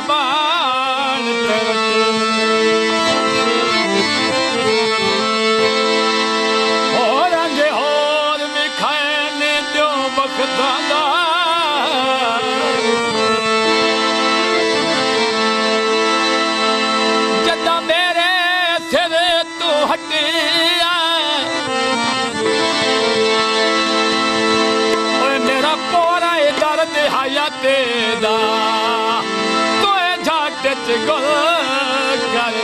बाण और अंगे होर भी खाने दो बखतादा जदा मेरे सिर तू हटिया मेरा पोरा दर्द हयाते दा तो झट च गुल कर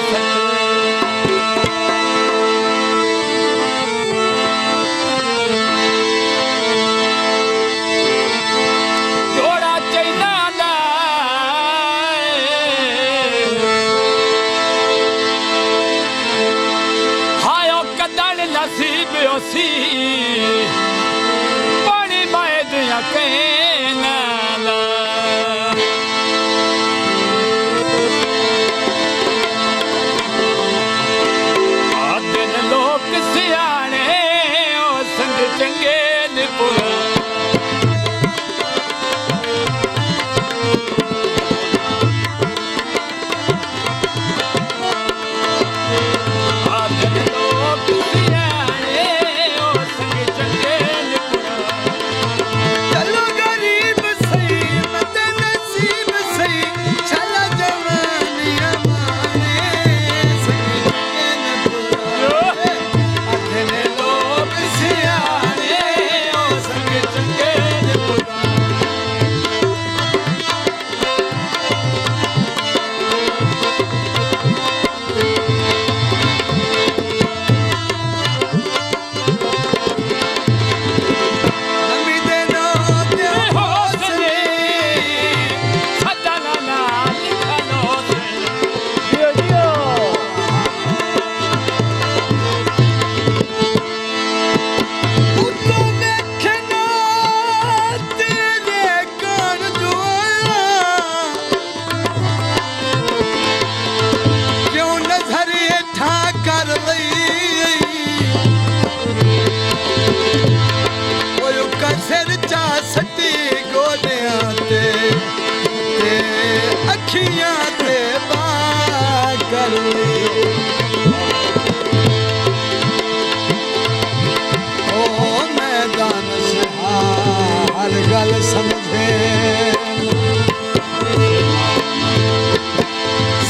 जोड़ा चाहिदा हायो कदन नसीब सी पानी माए दिया कहना चंगे निपुरा चलो गरीब सही मत नसीब सही चला जवानिया माने अखने लोग सियाने ओ संग चंगे अखियां ते बागर ओ मैदान से हर गल समझे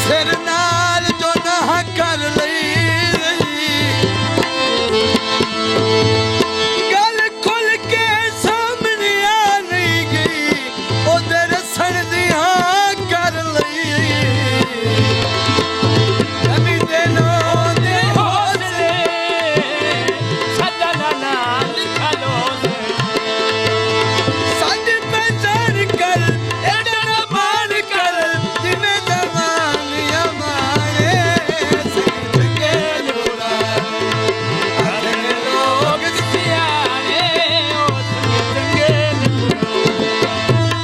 सिर नाल जो ना कर लई गल खुल के सामने आ नहीं गई उधर सड़ दिया कर लई नबी दे नो दे हौसले सदना ना लिखा लो साड पहचान कर एडा मान कर जिमें जवानिया मारे सिद्ध के लोड़ा अखने लोग सियाने ओ चंगे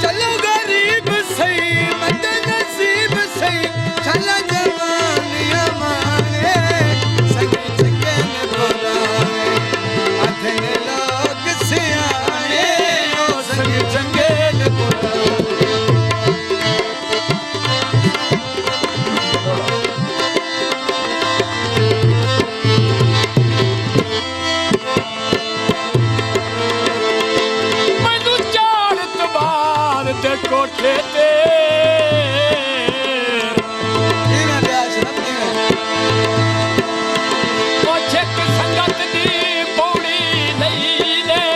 चलो गरीब सही मत नसीब सही चला जवानिया मारे संग चंगे ने बोलाए अखने लोग सियाने ओ संग चंगे ने बोलाए मैनू चाड़त बार ते कोठे ते कोठे की संगत दी पौड़ी लई ले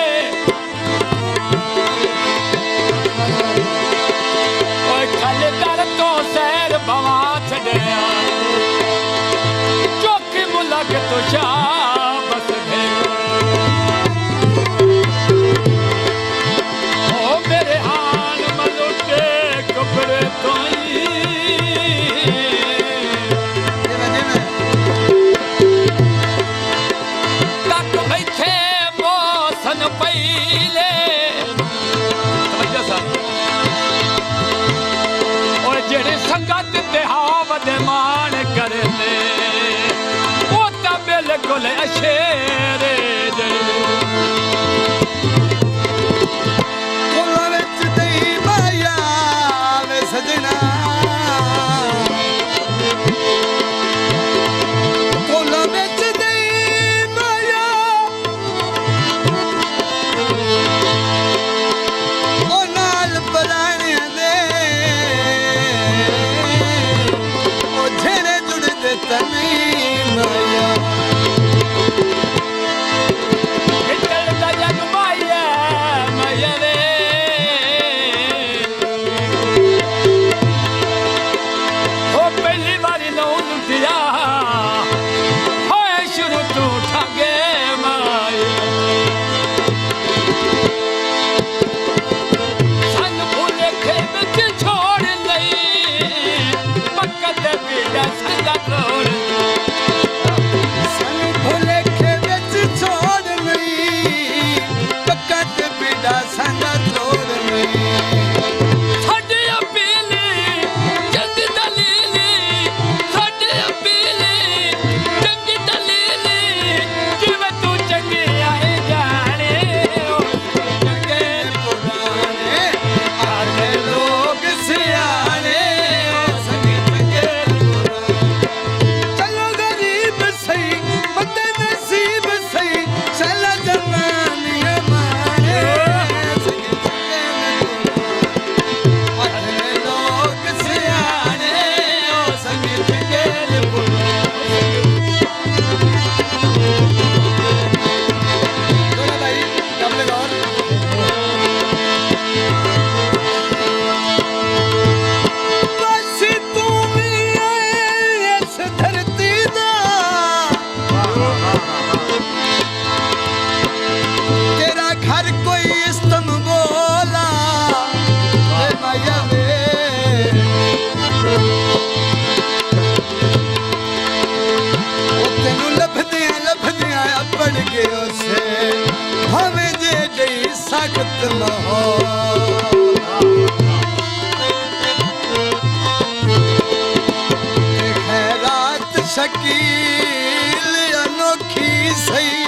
ओए खाले दर तो सैर भवा छड़िया चौकी मुलक तो शाबस ओ मेरे हाल मलुटे कपड़े तोई तक बैठे मोसन पहले और जेड़े संगत ते हावद मान करने वो तो बिल्कुल अशेरे कुल विच दई माया वे सजना ਤਨੀ ਮਾਇਆ ਹਿੱਟਲ ਦਾ ਜਗ ਮਾਇਆ ਮਾਇਆ ਵੇ ਹੋ ਪਹਿਲੀ ਵਾਰੀ ਨੌ ਲੁੱਟਿਆ ਹੋਏ ਸ਼ੁਰੂ ਤੋਂ ਠੱਗੇ ਮਾਇਆ ਸਾਨੂੰ ਭੁਲੇਖੇ ਵਿੱਚ ਛੋੜ ਲਈ ਪੱਕਾ ਤੇ ਪੀੜਾ ਸੰਗਾ ਤੋੜ ਸਾਨੂੰ ਭੁਲੇਖੇ ਵਿੱਚ ਛੋੜ ਲਈ ਪੱਕਾ ਤੇ ਬਿੜਾ ਸੰਗਾ ਤੋੜ ਲਈ ਸਾਡੇ ਅਪੀਲੀ ਚੰਗੀ ਦਲੀਲੀ ਸਾਡੇ ਅਪੀਲੀ ਚੰਗੀ ਦਲੀਲੀ ਜਿਵੇਂ ਤੂੰ ਚੰਗੀ ਆਏ ਜਾਣੇ ਓ ਚੰਗੇ ਪੁਰਾਣੇ ਆਲੇ ਲੋਕ ਸਿਆਣੇ ਓ ਸੰਗੀ ਚੰਗੇ ਪੁਰਾਣੇ ਚਲੋ ਗਰੀਬ ਸਹੀ ਬੰਦੇ ਨਸੀਬ ਸਹੀ ਚਲਾ ਜਨਾਨੀਆਂ ਮਾਰੇ ਸੰਗੀ ਚੰਗੇ ਆਲੇ ਲੋਕ ਸਿਆਣੇ ਓ ਸੰਗੀ ਚੰਗੇ ਪੁਰਾਣੇ ਦੋਨਾ ਭਾਈ ਕਬਲੇ ਗੌਰ ਬਸ ਤੂੰ ਵੀ ਆਏ ਇਸ ਧਰਤੀ ਦਾ ਤੇਰਾ ਘਰ ਕੋਈ ਇਸਤੰਬੋਲਾ ਏ ਮਾਇਆ ਵੇ ਉਹ ਤੈਨੂੰ ਲੱਭਦਿਆਂ ਅਪੜ ਕੇ ਉਸੇ ਭਾਵੇਂ ਜੇ ਗਈ ਸਖਤ ਲਾਹੌਰ ਖੈਰਾਤ ਸ਼ਕੀਲ ਅਨੋਖੀ ਸਹੀ